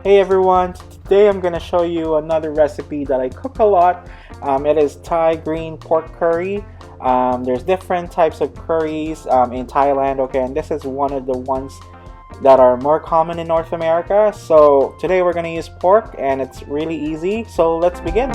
Hey everyone, today I'm going to show you another recipe that I cook a lot. It is Thai green pork curry. There's different types of curries in Thailand, okay, and this is one of the ones that are more common in North America. So today we're going to use pork and it's really easy, so let's begin.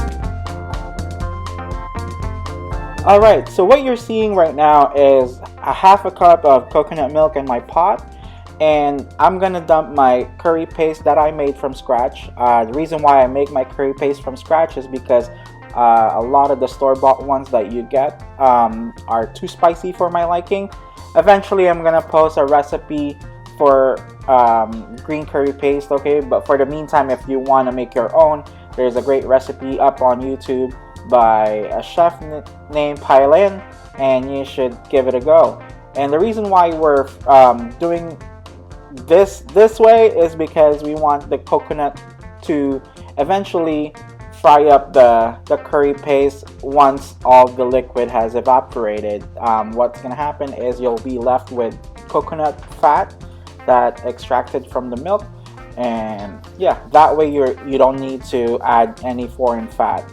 Alright, so what you're seeing right now is a half a cup of coconut milk in my pot. And I'm gonna dump my curry paste that I made from scratch. The reason why I make my curry paste from scratch is because a lot of the store-bought ones that you get are too spicy for my liking. Eventually I'm gonna post a recipe for green curry paste, okay? But for the meantime, if you want to make your own, there's a great recipe up on YouTube by a chef named Pailin, and you should give it a go. And the reason why we're doing this way is because we want the coconut to eventually fry up the curry paste once all the liquid has evaporated. What's gonna happen is you'll be left with coconut fat that extracted from the milk, and yeah, that way you don't need to add any foreign fat.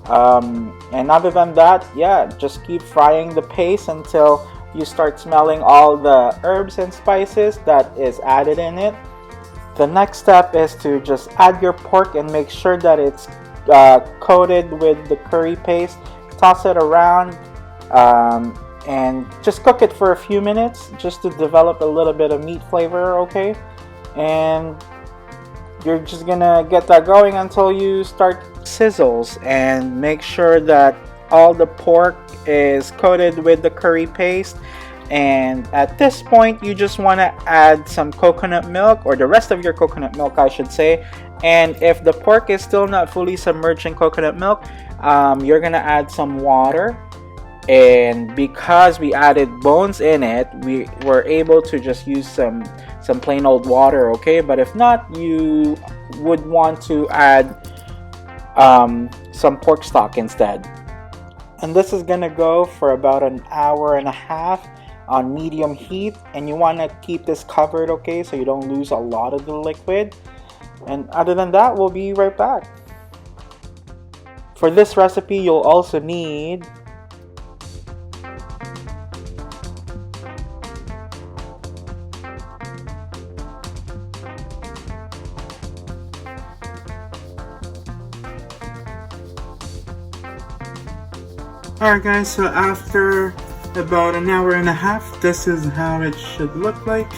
And other than that, yeah, just keep frying the paste until you start smelling all the herbs and spices that is added in it. The next step is to just add your pork and make sure that it's coated with the curry paste. Toss it around and just cook it for a few minutes just to develop a little bit of meat flavor, okay? And you're just gonna get that going until you start sizzles, and make sure that all the pork is coated with the curry paste. And at this point you just want to add some coconut milk, or the rest of your coconut milk I should say. And if the pork is still not fully submerged in coconut milk, you're gonna add some water. And because we added bones in it, we were able to just use some plain old water, okay? But if not, you would want to add some pork stock instead. And this is gonna go for about an hour and a half on medium heat, and you want to keep this covered, okay, so you don't lose a lot of the liquid. And other than that, we'll be right back. For this recipe, you'll also need Alright guys, so after about an hour and a half, this is how it should look like.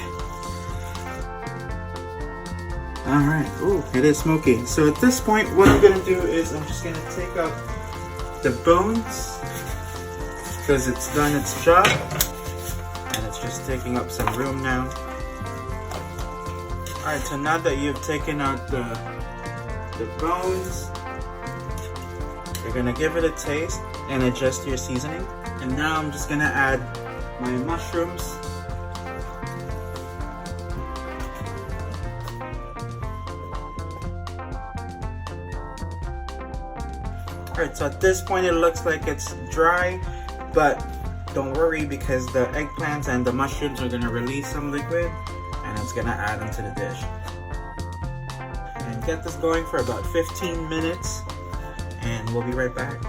Alright, oh, it is smoky. So at this point, what I'm going to do is I'm just going to take out the bones, because it's done its job, and it's just taking up some room now. Alright, so now that you've taken out the bones, you're going to give it a taste and adjust your seasoning. And now I'm just gonna add my mushrooms. Alright, so at this point it looks like it's dry, but don't worry, because the eggplants and the mushrooms are gonna release some liquid, and it's gonna add into the dish. And get this going for about 15 minutes, and we'll be right back.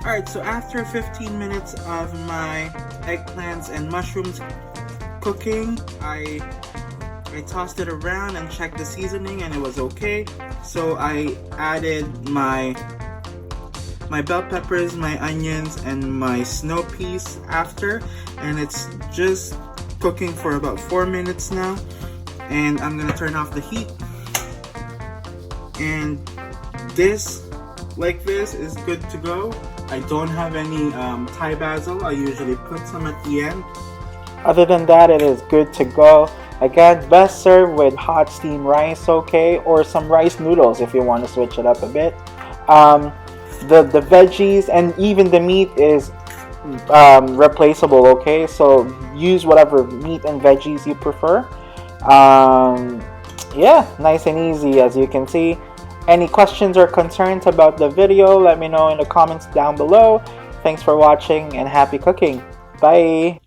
Alright, so after 15 minutes of my eggplants and mushrooms cooking, I tossed it around and checked the seasoning, and it was okay. So I added my bell peppers, my onions, and my snow peas after, and it's just cooking for about 4 minutes now. And I'm gonna turn off the heat. And this, like this, is good to go. I don't have any Thai basil. I usually put some at the end. Other than that, it is good to go. Again, best served with hot steamed rice, okay, or some rice noodles if you want to switch it up a bit. The veggies and even the meat is replaceable, okay, so use whatever meat and veggies you prefer. Yeah, nice and easy, as you can see. Any questions or concerns about the video, let me know in the comments down below. Thanks for watching and happy cooking. Bye!